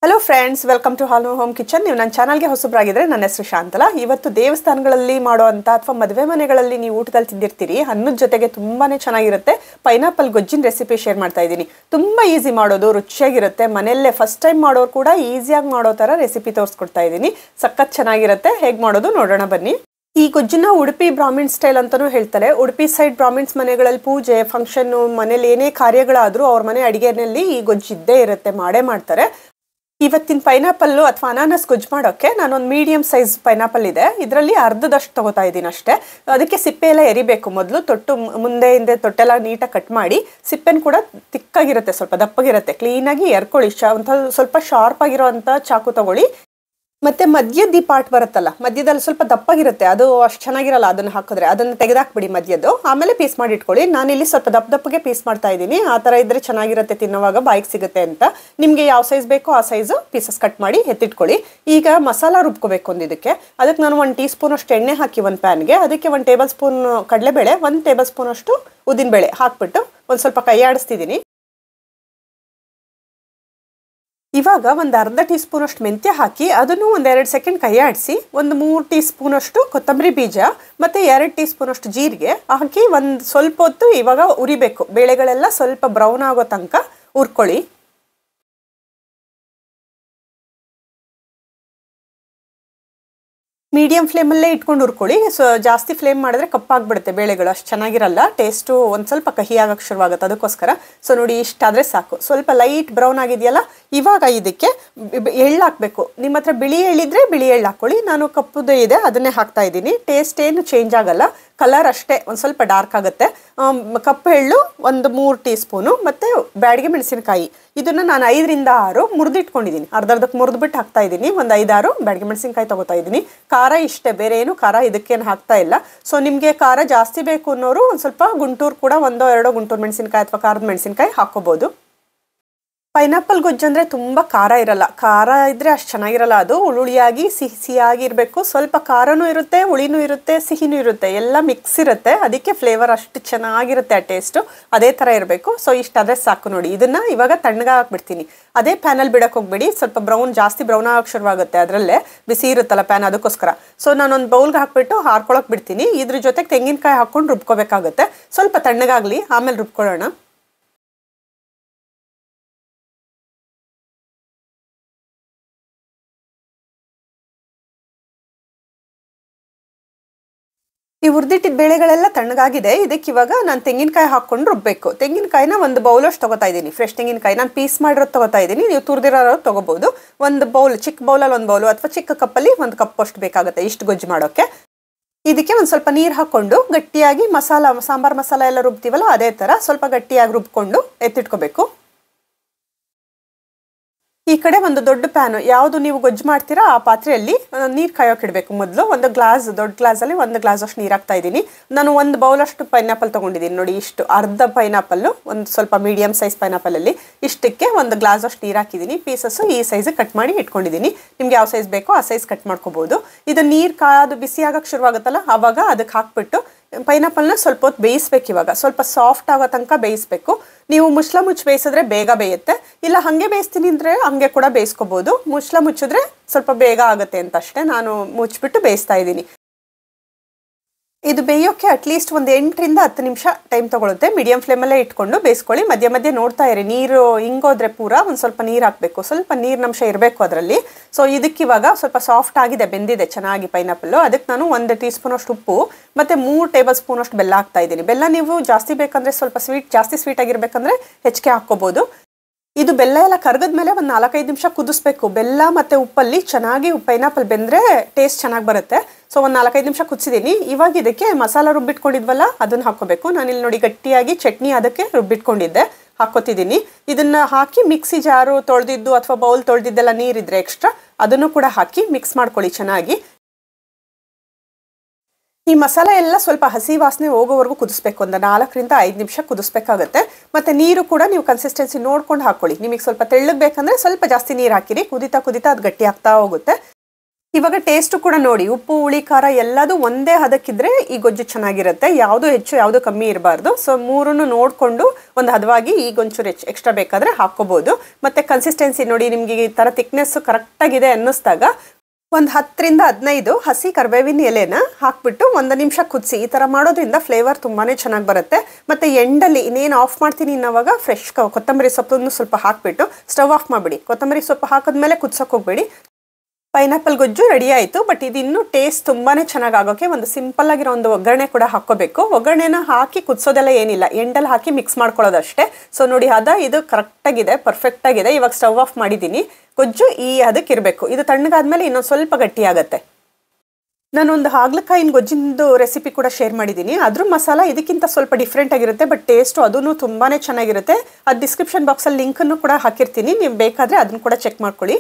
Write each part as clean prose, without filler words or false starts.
Hello friends, welcome to ಹಾಲು home kitchen. ನೀವು ನನ್ನ ಚಾನಲ್ಗೆ ಹೊಸಬರಾಗಿದ್ದರೆ ನನ್ನ ಹೆಸರು ಶಾಂತಲಾ. ಇವತ್ತು ದೇವಸ್ಥಾನಗಳಲ್ಲಿ ಮಾಡುವಂಥ ಅಥವಾ ಮದುವೆ ಮನೆಗಳಲ್ಲಿ ನೀವು ಊಟದಲ್ಲಿ ತಿಂದಿರ್ತೀರಿ ಅನ್ನದ ಜೊತೆಗೆ ತುಂಬಾ ಚೆನ್ನಾಗಿರುತ್ತೆ ಪೈನಾಪಲ್ ಗೊಜ್ಜಿನ ರೆಸಿಪಿ ಶೇರ್ ಮಾಡ್ತಾ ಇದ್ದೀನಿ. ತುಂಬ ಈಸಿ ಮಾಡೋದು, ರುಚಿಯಾಗಿರುತ್ತೆ. ಮನೆಯಲ್ಲೇ ಫಸ್ಟ್ ಟೈಮ್ ಮಾಡೋರು ಕೂಡ ಈಸಿಯಾಗಿ ಮಾಡೋ ಥರ ರೆಸಿಪಿ ತೋರಿಸ್ಕೊಡ್ತಾ ಇದ್ದೀನಿ. ಸಖತ್ ಚೆನ್ನಾಗಿರುತ್ತೆ. ಹೇಗೆ ಮಾಡೋದು ನೋಡೋಣ ಬನ್ನಿ. ಈ ಗೊಜ್ಜನ್ನ ಉಡುಪಿ ಬ್ರಾಹ್ಮಿನ್ ಸ್ಟೈಲ್ ಅಂತಲೂ ಹೇಳ್ತಾರೆ. ಉಡುಪಿ ಸೈಡ್ ಬ್ರಾಹ್ಮಿನ್ಸ್ ಮನೆಗಳಲ್ಲಿ ಪೂಜೆ, ಫಂಕ್ಷನ್ನು, ಮನೇಲಿ ಏನೇ ಕಾರ್ಯಗಳಾದರೂ ಅವ್ರ ಮನೆ ಅಡುಗೆನಲ್ಲಿ ಈ ಗೊಜ್ಜು ಇದ್ದೇ ಇರುತ್ತೆ, ಮಾಡೇ ಮಾಡ್ತಾರೆ. ಇವತ್ತಿನ ಪೈನಾಪಲ್ಲು ಅಥವಾ ಅನಾನಸ್ ಗೊಜ್ಜು ಮಾಡೋಕ್ಕೆ ನಾನೊಂದು ಮೀಡಿಯಮ್ ಸೈಜ್ ಪೈನಾಪಲ್ ಇದೆ, ಇದರಲ್ಲಿ ಅರ್ಧದಷ್ಟು ತೊಗೋತಾ ಇದ್ದೀನಿ ಅಷ್ಟೇ. ಅದಕ್ಕೆ ಸಿಪ್ಪೆ ಎಲ್ಲ ಎರಿಬೇಕು. ಮೊದಲು ತೊಟ್ಟು ಮುಂದೆ ಹಿಂದೆ ತೊಟ್ಟೆಲ್ಲ ನೀಟಾಗಿ ಕಟ್ ಮಾಡಿ, ಸಿಪ್ಪೆನ ಕೂಡ ತಿಕ್ಕಾಗಿರುತ್ತೆ, ಸ್ವಲ್ಪ ದಪ್ಪಗಿರುತ್ತೆ, ಕ್ಲೀನಾಗಿ ಎರ್ಕೊಳ್ಳಿ. ಸ್ವಲ್ಪ ಶಾರ್ಪ್ ಆಗಿರೋ ಅಂಥ ಚಾಕು ತಗೊಳ್ಳಿ. ಮತ್ತು ಮಧ್ಯದ ಪಾರ್ಟ್ ಬರುತ್ತಲ್ಲ, ಮಧ್ಯದಲ್ಲಿ ಸ್ವಲ್ಪ ದಪ್ಪಾಗಿರುತ್ತೆ, ಅದು ಅಷ್ಟು ಚೆನ್ನಾಗಿರಲ್ಲ. ಅದನ್ನು ಹಾಕಿದ್ರೆ ಅದನ್ನು ತೆಗೆದಾಕ್ಬಿಡಿ ಮಧ್ಯದ್ದು, ಆಮೇಲೆ ಪೀಸ್ ಮಾಡಿ ಇಟ್ಕೊಳ್ಳಿ. ನಾನಿಲ್ಲಿ ಸ್ವಲ್ಪ ದಪ್ಪಗೆ ಪೀಸ್ ಮಾಡ್ತಾ ಇದ್ದೀನಿ. ಆ ಥರ ಇದ್ದರೆ ಚೆನ್ನಾಗಿರುತ್ತೆ, ತಿನ್ನುವಾಗ ಬಾಯಿಗೆ ಸಿಗುತ್ತೆ ಅಂತ. ನಿಮಗೆ ಯಾವ ಸೈಜ್ ಬೇಕೋ ಆ ಸೈಜು ಪೀಸಸ್ ಕಟ್ ಮಾಡಿ ಎತ್ತಿಟ್ಕೊಳ್ಳಿ. ಈಗ ಮಸಾಲ ರುಬ್ಕೋಬೇಕು ಅದಕ್ಕೆ ನಾನು 1 ಟೀ ಸ್ಪೂನ್ ಅಷ್ಟು ಎಣ್ಣೆ ಹಾಕಿ ಒಂದು ಪ್ಯಾನ್ಗೆ, ಅದಕ್ಕೆ 1 ಟೇಬಲ್ ಸ್ಪೂನ್ ಕಡಲೆಬೇಳೆ, 1 ಟೇಬಲ್ ಸ್ಪೂನ್ ಅಷ್ಟು ಉದ್ದಿನಬೇಳೆ ಹಾಕ್ಬಿಟ್ಟು ಒಂದು ಸ್ವಲ್ಪ ಕೈ ಆಡಿಸ್ತಿದ್ದೀನಿ. ಇವಾಗ ಒಂದು ಅರ್ಧ ಟೀ ಸ್ಪೂನ್ ಅಷ್ಟು ಮೆಂತ್ಯ ಹಾಕಿ ಅದನ್ನು 1-2 ಸೆಕೆಂಡ್ ಕೈ ಆಡಿಸಿ, 3 ಟೀ ಸ್ಪೂನ್ ಅಷ್ಟು ಕೊತ್ತಂಬರಿ ಬೀಜ ಮತ್ತು 2 ಟೀ ಸ್ಪೂನ್ ಅಷ್ಟು ಜೀರಿಗೆ ಹಾಕಿ ಒಂದು ಸ್ವಲ್ಪ ಹೊತ್ತು ಇವಾಗ ಉರಿಬೇಕು. ಬೇಳೆಗಳೆಲ್ಲ ಸ್ವಲ್ಪ ಬ್ರೌನ್ ಆಗೋ ತನಕ ಹುರ್ಕೊಳ್ಳಿ. ಮೀಡಿಯಂ ಫ್ಲೇಮಲ್ಲೇ ಇಟ್ಕೊಂಡು ಹುರ್ಕೊಳ್ಳಿ. ಜಾಸ್ತಿ ಫ್ಲೇಮ್ ಮಾಡಿದ್ರೆ ಕಪ್ಪಾಗ್ಬಿಡುತ್ತೆ ಬೇಳೆಗಳು, ಅಷ್ಟು ಚೆನ್ನಾಗಿರಲ್ಲ. ಟೇಸ್ಟು ಒಂದು ಸ್ವಲ್ಪ ಕಹಿ ಆಗಕ್ಕೆ ಶುರುವಾಗುತ್ತೆ, ಅದಕ್ಕೋಸ್ಕರ. ನೋಡಿ ಇಷ್ಟಾದರೆ ಸಾಕು. ಸ್ವಲ್ಪ ಲೈಟ್ ಬ್ರೌನ್ ಆಗಿದೆಯಲ್ಲ, ಇವಾಗ ಇದಕ್ಕೆ ಎಳ್ಳು ಹಾಕಬೇಕು. ನಿಮ್ಮ ಹತ್ರ ಬಿಳಿ ಎಳ್ಳಿದ್ರೆ ಬಿಳಿ ಎಳ್ಳು ಹಾಕ್ಕೊಳ್ಳಿ. ನಾನು ಕಪ್ಪುದೇ ಇದೆ, ಅದನ್ನೇ ಹಾಕ್ತಾ ಇದ್ದೀನಿ. ಟೇಸ್ಟ್ ಏನು ಚೇಂಜ್ ಆಗಲ್ಲ, ಕಲರ್ ಅಷ್ಟೇ ಒಂದು ಸ್ವಲ್ಪ ಡಾರ್ಕ್ ಆಗುತ್ತೆ. ಕಪ್ಪು ಎಳ್ಳು 1-3 ಟೀ ಸ್ಪೂನು ಮತ್ತು ಬ್ಯಾಡಿಗೆ ಮೆಣಸಿನಕಾಯಿ, ಇದನ್ನು ನಾನು 5-6 ಮುರಿದಿಟ್ಕೊಂಡಿದ್ದೀನಿ. ಅರ್ಧಕ್ಕೆ ಮುರಿದ್ಬಿಟ್ಟು ಹಾಕ್ತಾ ಇದ್ದೀನಿ. ಒಂದು 5-6 ಬ್ಯಾಡಿಗೆ ಮೆಣಸಿನಕಾಯಿ ತೊಗೋತಾ ಇದ್ದೀನಿ. ಖಾರ ಇಷ್ಟೇ, ಬೇರೆ ಏನು ಖಾರ ಇದಕ್ಕೇನು ಹಾಕ್ತಾ ಇಲ್ಲ. ಸೊ ನಿಮಗೆ ಖಾರ ಜಾಸ್ತಿ ಬೇಕು ಅನ್ನೋರು ಒಂದು ಸ್ವಲ್ಪ ಗುಂಟೂರು ಕೂಡ 1-2 ಗುಂಟೂರು ಮೆಣಸಿನಕಾಯಿ ಅಥವಾ ಖಾರದ ಮೆಣಸಿನಕಾಯಿ ಹಾಕ್ಕೋಬೋದು. ಪೈನಾಪಲ್ ಗೊಜ್ಜು ಅಂದರೆ ತುಂಬ ಖಾರ ಇರಲ್ಲ. ಖಾರ ಇದ್ದರೆ ಅಷ್ಟು ಚೆನ್ನಾಗಿರಲ್ಲ. ಅದು ಹುಳಿಯಾಗಿ ಸಿಹಿಯಾಗಿರಬೇಕು. ಸ್ವಲ್ಪ ಖಾರನೂ ಇರುತ್ತೆ, ಹುಳಿನೂ ಇರುತ್ತೆ, ಸಿಹಿನೂ ಇರುತ್ತೆ, ಎಲ್ಲ ಮಿಕ್ಸ್ ಇರುತ್ತೆ. ಅದಕ್ಕೆ ಫ್ಲೇವರ್ ಅಷ್ಟು ಚೆನ್ನಾಗಿರುತ್ತೆ, ಆ ಟೇಸ್ಟು ಅದೇ ಥರ ಇರಬೇಕು. ಸೊ ಇಷ್ಟಾದರೆ ಸಾಕು. ನೋಡಿ, ಇದನ್ನು ಇವಾಗ ತಣ್ಣಗೆ ಹಾಕ್ಬಿಡ್ತೀನಿ. ಅದೇ ಪ್ಯಾನಲ್ಲಿ ಬಿಡೋಕೆ ಹೋಗ್ಬೇಡಿ, ಸ್ವಲ್ಪ ಜಾಸ್ತಿ ಬ್ರೌನ್ ಆಗಕ್ಕೆ ಶುರುವಾಗುತ್ತೆ. ಅದರಲ್ಲೇ ಬಿಸಿ ಇರುತ್ತಲ್ಲ ಪ್ಯಾನ್, ಅದಕ್ಕೋಸ್ಕರ. ಸೊ ನಾನೊಂದು ಬೌಲ್ಗೆ ಹಾಕ್ಬಿಟ್ಟು ಹಾರ್ಕೊಳಕ್ಕೆ ಬಿಡ್ತೀನಿ. ಇದ್ರ ಜೊತೆಗೆ ತೆಂಗಿನಕಾಯಿ ಹಾಕ್ಕೊಂಡು ರುಬ್ಕೋಬೇಕಾಗುತ್ತೆ. ಸ್ವಲ್ಪ ತಣ್ಣಗಾಗಲಿ, ಆಮೇಲೆ ರುಬ್ಕೊಳ್ಳೋಣ. ಈ ಹುರಿದಿಟ್ಟಿದ್ದ ಬೇಳೆಗಳೆಲ್ಲ ತಣ್ಣಗಾಗಿದೆ. ಇದಕ್ಕೆ ಇವಾಗ ನಾನು ತೆಂಗಿನಕಾಯಿ ಹಾಕ್ಕೊಂಡು ರುಬ್ಬಬೇಕು. ತೆಂಗಿನಕಾಯಿನ ಒಂದು ಬೌಲಷ್ಟು ತೊಗೋತಾ ಇದ್ದೀನಿ. ಫ್ರೆಶ್ ತೆಂಗಿನಕಾಯಿ ನಾನು ಪೀಸ್ ಮಾಡಿರೋದು ತೊಗೋತಾ ಇದ್ದೀನಿ. ನೀವು ತುರಿದಿರೋದು ತೊಗೋಬೋದು. ಒಂದು ಬೌಲ್, ಚಿಕ್ಕ ಬೌಲಲ್ಲಿ 1 ಬೌಲು ಅಥವಾ ಚಿಕ್ಕ ಕಪ್ಪಲ್ಲಿ 1 ಕಪ್ ಅಷ್ಟು ಬೇಕಾಗುತ್ತೆ ಇಷ್ಟು ಗೊಜ್ಜು ಮಾಡೋಕ್ಕೆ. ಇದಕ್ಕೆ ಒಂದು ಸ್ವಲ್ಪ ನೀರು ಹಾಕ್ಕೊಂಡು ಗಟ್ಟಿಯಾಗಿ ಸಾಂಬಾರು ಮಸಾಲ ಎಲ್ಲ ರುಬ್ತೀವಲ್ಲ, ಅದೇ ಥರ ಸ್ವಲ್ಪ ಗಟ್ಟಿಯಾಗಿ ರುಬ್ಕೊಂಡು ಎತ್ತಿಟ್ಕೋಬೇಕು. ಈ ಕಡೆ ಒಂದು ದೊಡ್ಡ ಪ್ಯಾನು, ಯಾವುದು ನೀವು ಗೊಜ್ಜು ಮಾಡ್ತೀರಾ ಆ ಪಾತ್ರೆಯಲ್ಲಿ ನೀರು ಕಾಯೋಕೆ ಇಡಬೇಕು. ಮೊದಲು ಒಂದು ಗ್ಲಾಸ್, ದೊಡ್ಡ ಗ್ಲಾಸಲ್ಲಿ 1 ಗ್ಲಾಸ್ ಅಷ್ಟು ನೀರು ಹಾಕ್ತಾ ಇದ್ದೀನಿ. ನಾನು 1 ಬೌಲಷ್ಟು ಪೈನಾಪಲ್ ತೊಗೊಂಡಿದ್ದೀನಿ. ನೋಡಿ, ಇಷ್ಟು ಅರ್ಧ ಪೈನಾಪಲ್ಲು, ಒಂದು ಸ್ವಲ್ಪ ಮೀಡಿಯಮ್ ಸೈಜ್ ಪೈನಾಪಲಲ್ಲಿ ಇಷ್ಟಕ್ಕೆ 1 ಗ್ಲಾಸ್ ಅಷ್ಟು ನೀರು ಹಾಕಿದ್ದೀನಿ. ಪೀಸಸ್ಸು ಈ ಸೈಜ್ ಕಟ್ ಮಾಡಿ ಇಟ್ಕೊಂಡಿದ್ದೀನಿ. ನಿಮ್ಗೆ ಯಾವ ಸೈಜ್ ಬೇಕೋ ಆ ಸೈಜ್ ಕಟ್ ಮಾಡ್ಕೋಬೋದು. ಇದು ನೀರು ಕಾದು ಬಿಸಿ ಆಗಕ್ಕೆ ಶುರುವಾಗುತ್ತಲ್ಲ, ಆವಾಗ ಅದಕ್ಕೆ ಹಾಕ್ಬಿಟ್ಟು ಪೈನಾಪಲ್ನ ಸ್ವಲ್ಪ ಹೊತ್ತು ಬೇಯಿಸ್ಬೇಕು. ಇವಾಗ ಸ್ವಲ್ಪ ಸಾಫ್ಟ್ ಆಗೋ ತನಕ ಬೇಯಿಸ್ಬೇಕು. ನೀವು ಮುಚ್ಚಿ ಬೇಯಿಸಿದ್ರೆ ಬೇಗ ಬೇಯುತ್ತೆ. ಇಲ್ಲ ಹಾಗೆ ಬೇಯಿಸ್ತೀನಿ ಅಂದರೆ ಹಾಗೆ ಕೂಡ ಬೇಯಿಸ್ಕೋಬೋದು. ಮುಚ್ಚಿದ್ರೆ ಸ್ವಲ್ಪ ಬೇಗ ಆಗುತ್ತೆ ಅಂತ ಅಷ್ಟೇ. ನಾನು ಮುಚ್ಚಿಬಿಟ್ಟು ಬೇಯಿಸ್ತಾ ಇದ್ದೀನಿ. ಇದು ಬೇಯೋಕ್ಕೆ ಅಟ್ಲೀಸ್ಟ್ ಒಂದು 8-10 ನಿಮಿಷ ಟೈಮ್ ತೊಗೊಳುತ್ತೆ. ಮೀಡಿಯಂ ಫ್ಲೇಮಲ್ಲೇ ಇಟ್ಕೊಂಡು ಬೇಯಿಸ್ಕೊಳ್ಳಿ. ಮಧ್ಯೆ ನೋಡ್ತಾ ಇರಿ, ನೀರು ಹಿಂಗೋದ್ರೆ ಪೂರ ಒಂದು ಸ್ವಲ್ಪ ನೀರು ಹಾಕಬೇಕು. ಸ್ವಲ್ಪ ನೀರಿನಂಶ ಇರಬೇಕು ಅದರಲ್ಲಿ. ಸೊ ಇದಕ್ಕಿವಾಗ ಸ್ವಲ್ಪ ಸಾಫ್ಟ್ ಆಗಿದೆ, ಬೆಂದಿದೆ ಚೆನ್ನಾಗಿ ಪೈನಾಪಲ್ಲು. ಅದಕ್ಕೆ ನಾನು 1 ಟೀ ಸ್ಪೂನ್ ಅಷ್ಟು ಉಪ್ಪು ಮತ್ತು 3 ಟೇಬಲ್ ಸ್ಪೂನ್ ಅಷ್ಟು ಬೆಲ್ಲ ಹಾಕ್ತಾ ಇದ್ದೀನಿ. ಬೆಲ್ಲ ನೀವು ಜಾಸ್ತಿ ಬೇಕಂದರೆ, ಸ್ವಲ್ಪ ಜಾಸ್ತಿ ಸ್ವೀಟ್ ಆಗಿರಬೇಕಂದ್ರೆ ಹೆಚ್ಚಿಗೆ ಹಾಕ್ಕೋಬೋದು. ಇದು ಬೆಲ್ಲ ಎಲ್ಲ ಕರಗದ ಮೇಲೆ ಒಂದು 4-5 ನಿಮಿಷ ಕುದಿಸ್ಬೇಕು. ಬೆಲ್ಲ ಮತ್ತು ಉಪ್ಪಲ್ಲಿ ಚೆನ್ನಾಗಿ ಪೈನಾಪಲ್ ಬೆಂದರೆ ಟೇಸ್ಟ್ ಚೆನ್ನಾಗಿ ಬರುತ್ತೆ. ಸೊ ಒಂದು 4-5 ನಿಮಿಷ ಕುದಿಸಿದ್ದೀನಿ. ಇವಾಗ ಇದಕ್ಕೆ ಮಸಾಲ ರುಬ್ಬಿಟ್ಕೊಂಡಿದ್ವಲ್ಲ, ಅದನ್ನು ಹಾಕ್ಕೋಬೇಕು. ನಾನಿಲ್ಲಿ ನೋಡಿ ಗಟ್ಟಿಯಾಗಿ ಚಟ್ನಿ ಅದಕ್ಕೆ ರುಬ್ಬಿಟ್ಕೊಂಡಿದ್ದೆ, ಹಾಕ್ಕೋತಿದ್ದೀನಿ. ಇದನ್ನು ಹಾಕಿ ಮಿಕ್ಸಿ ಜಾರು ತೊಳೆದಿದ್ದು ಅಥವಾ ಬೌಲ್ ತೊಳೆದಿದ್ದೆಲ್ಲ ನೀರಿದ್ರೆ ಎಕ್ಸ್ಟ್ರಾ, ಅದನ್ನು ಕೂಡ ಹಾಕಿ ಮಿಕ್ಸ್ ಮಾಡ್ಕೊಳ್ಳಿ ಚೆನ್ನಾಗಿ. ಈ ಮಸಾಲೆ ಎಲ್ಲ ಸ್ವಲ್ಪ ಹಸಿ ವಾಸನೆ ಹೋಗೋವರೆಗೂ ಕುದಿಸ್ಬೇಕು. ಒಂದು 4-5 ನಿಮಿಷ ಕುದಿಸ್ಬೇಕಾಗತ್ತೆ. ಮತ್ತು ನೀರು ಕೂಡ ನೀವು ಕನ್ಸಿಸ್ಟೆನ್ಸಿ ನೋಡ್ಕೊಂಡು ಹಾಕ್ಕೊಳ್ಳಿ. ನಿಮಗೆ ಸ್ವಲ್ಪ ತೆಳ್ಳಗೆ ಬೇಕಂದರೆ ಸ್ವಲ್ಪ ಜಾಸ್ತಿ ನೀರು ಹಾಕಿರಿ. ಕುದಿತಾ ಅದು ಗಟ್ಟಿ ಆಗ್ತಾ ಹೋಗುತ್ತೆ. ಇವಾಗ ಟೇಸ್ಟ್ ಕೂಡ ನೋಡಿ, ಉಪ್ಪು ಹುಳಿ ಖಾರ ಎಲ್ಲದೂ ಒಂದೇ ಹದಕ್ಕಿದ್ರೆ ಈ ಗೊಜ್ಜು ಚೆನ್ನಾಗಿರುತ್ತೆ. ಯಾವುದು ಹೆಚ್ಚು ಯಾವುದು ಕಮ್ಮಿ ಇರಬಾರ್ದು. ಸೊ ಮೂರನ್ನು ನೋಡಿಕೊಂಡು ಒಂದು ಹದವಾಗಿ ಈಗ ಒಂಚೂರು ಎಕ್ಸ್ಟ್ರಾ ಬೇಕಾದರೆ ಹಾಕ್ಕೋಬೋದು. ಮತ್ತು ಕನ್ಸಿಸ್ಟೆನ್ಸಿ ನೋಡಿ, ನಿಮಗೆ ಈ ಥರ ಥಿಕ್ನೆಸ್ಸು ಕರೆಕ್ಟಾಗಿದೆ ಅನ್ನಿಸ್ದಾಗ ಒಂದು 10 ರಿಂದ 15 ಹಸಿ ಕರಿಬೇವಿನ ಎಲೆನ ಹಾಕ್ಬಿಟ್ಟು 1 ನಿಮಿಷ ಕುದಿಸಿ. ಈ ಥರ ಮಾಡೋದ್ರಿಂದ ಫ್ಲೇವರ್ ತುಂಬಾ ಚೆನ್ನಾಗಿ ಬರುತ್ತೆ. ಮತ್ತು ಎಂಡಲ್ಲಿ ಇನ್ನೇನು ಆಫ್ ಮಾಡ್ತೀನಿ ಅನ್ನೋವಾಗ ಫ್ರೆಶ್ ಕೊತ್ತಂಬರಿ ಸೊಪ್ಪನ್ನು ಸ್ವಲ್ಪ ಹಾಕಿಬಿಟ್ಟು ಸ್ಟವ್ ಆಫ್ ಮಾಡಿಬಿಡಿ. ಕೊತ್ತಂಬರಿ ಸೊಪ್ಪು ಹಾಕಿದ್ಮೇಲೆ ಕುದಿಸೋಕೆ ಹೋಗಬೇಡಿ. ಪೈನಾಪಲ್ ಗೊಜ್ಜು ರೆಡಿ ಆಯಿತು. ಬಟ್ ಇದು ಇನ್ನೂ ಟೇಸ್ಟ್ ತುಂಬಾ ಚೆನ್ನಾಗಿ ಆಗೋಕ್ಕೆ ಒಂದು ಸಿಂಪಲ್ ಆಗಿರೋ ಒಂದು ಒಗ್ಗರಣೆ ಕೂಡ ಹಾಕ್ಕೋಬೇಕು. ಒಗ್ಗರಣೆನ ಹಾಕಿ ಕುದಿಸೋದೆಲ್ಲ ಏನಿಲ್ಲ, ಎಂಡಲ್ಲಿ ಹಾಕಿ ಮಿಕ್ಸ್ ಮಾಡ್ಕೊಳ್ಳೋದಷ್ಟೇ. ಸೊ ನೋಡಿ, ಇದು ಕರೆಕ್ಟಾಗಿದೆ, ಪರ್ಫೆಕ್ಟಾಗಿದೆ. ಇವಾಗ ಸ್ಟವ್ ಆಫ್ ಮಾಡಿದ್ದೀನಿ. ಗೊಜ್ಜು ಈ ಅದಕ್ಕೆ ಇರಬೇಕು. ಇದು ತಣ್ಣಗಾದ್ಮೇಲೆ ಇನ್ನೊಂದು ಸ್ವಲ್ಪ ಗಟ್ಟಿ ಆಗುತ್ತೆ. ನಾನೊಂದು ಹಾಗಲಕಾಯಿನ ಗೊಜ್ಜಿಂದು ರೆಸಿಪಿ ಕೂಡ ಶೇರ್ ಮಾಡಿದ್ದೀನಿ. ಅದ್ರ ಮಸಾಲ ಇದಕ್ಕಿಂತ ಸ್ವಲ್ಪ ಡಿಫ್ರೆಂಟ್ ಆಗಿರುತ್ತೆ, ಬಟ್ ಟೇಸ್ಟು ಅದೂ ತುಂಬಾ ಚೆನ್ನಾಗಿರುತ್ತೆ. ಅದು ಡಿಸ್ಕ್ರಿಪ್ಷನ್ ಬಾಕ್ಸಲ್ಲಿ ಲಿಂಕನ್ನು ಕೂಡ ಹಾಕಿರ್ತೀನಿ, ನೀವು ಬೇಕಾದರೆ ಅದನ್ನು ಕೂಡ ಚೆಕ್ ಮಾಡ್ಕೊಳ್ಳಿ.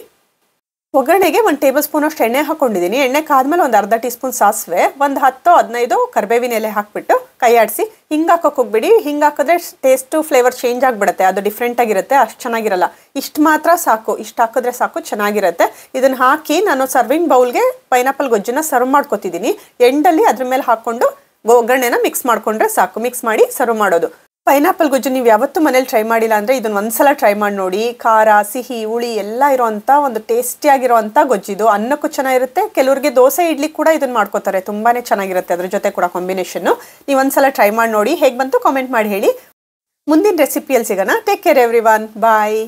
ಒಗ್ಗರಣೆಗೆ 1 ಟೇಬಲ್ ಸ್ಪೂನ್ ಅಷ್ಟು ಎಣ್ಣೆ ಹಾಕೊಂಡಿದ್ದೀನಿ. ಎಣ್ಣೆ ಕಾದ್ಮೇಲೆ ಒಂದು ಅರ್ಧ ಟೀ ಸ್ಪೂನ್ ಸಾಸಿವೆ, ಒಂದು 10-15 ಕರಿಬೇವಿನ ಎಲೆ ಹಾಕಿಬಿಟ್ಟು ಕೈ ಆಡಿಸಿ. ಹಿಂಗೆ ಹಾಕೋಕೆ ಹೋಗ್ಬಿಡಿ. ಹಿಂಗೆ ಹಾಕಿದ್ರೆ ಟೇಸ್ಟು ಫ್ಲೇವರ್ ಚೇಂಜ್ ಆಗಿಬಿಡುತ್ತೆ, ಅದು ಡಿಫ್ರೆಂಟ್ ಆಗಿರುತ್ತೆ, ಅಷ್ಟು ಚೆನ್ನಾಗಿರಲ್ಲ. ಇಷ್ಟು ಮಾತ್ರ ಸಾಕು, ಇಷ್ಟು ಹಾಕಿದ್ರೆ ಸಾಕು, ಚೆನ್ನಾಗಿರುತ್ತೆ. ಇದನ್ನು ಹಾಕಿ ನಾನು ಸರ್ವಿಂಗ್ ಬೌಲ್ಗೆ ಪೈನಾಪಲ್ ಗೊಜ್ಜನ್ನ ಸರ್ವ್ ಮಾಡ್ಕೊತಿದ್ದೀನಿ. ಎಂಡಲ್ಲಿ ಅದ್ರ ಮೇಲೆ ಹಾಕ್ಕೊಂಡು ಒಗ್ಗರಣೆನ ಮಿಕ್ಸ್ ಮಾಡಿಕೊಂಡ್ರೆ ಸಾಕು. ಮಿಕ್ಸ್ ಮಾಡಿ ಸರ್ವ್ ಮಾಡೋದು. ಪೈನಾಪಲ್ ಗೊಜ್ಜು ನೀವು ಯಾವತ್ತೂ ಮನೇಲಿ ಟ್ರೈ ಮಾಡಿಲ್ಲ ಅಂದರೆ ಇದನ್ನು ಒಂದ್ಸಲ ಟ್ರೈ ಮಾಡಿ ನೋಡಿ. ಖಾರ, ಸಿಹಿ, ಹುಳಿ ಎಲ್ಲ ಇರೋವಂಥ ಒಂದು ಟೇಸ್ಟಿಯಾಗಿರೋವಂಥ ಗೊಜ್ಜಿದು. ಅನ್ನಕ್ಕೂ ಚೆನ್ನಾಗಿರುತ್ತೆ. ಕೆಲವರಿಗೆ ದೋಸೆ ಇಡ್ಲಿ ಕೂಡ ಇದನ್ನು ಮಾಡ್ಕೋತಾರೆ, ತುಂಬಾ ಚೆನ್ನಾಗಿರುತ್ತೆ. ಅದ್ರ ಜೊತೆ ಕೂಡ ಕಾಂಬಿನೇಷನ್ನು. ನೀವು ಒಂದ್ಸಲ ಟ್ರೈ ಮಾಡಿ ನೋಡಿ. ಹೇಗೆ ಬಂತು ಕಾಮೆಂಟ್ ಮಾಡಿ ಹೇಳಿ. ಮುಂದಿನ ರೆಸಿಪಿಯಲ್ಲಿ ಸಿಗೋಣ. Take care everyone. ಬಾಯ್.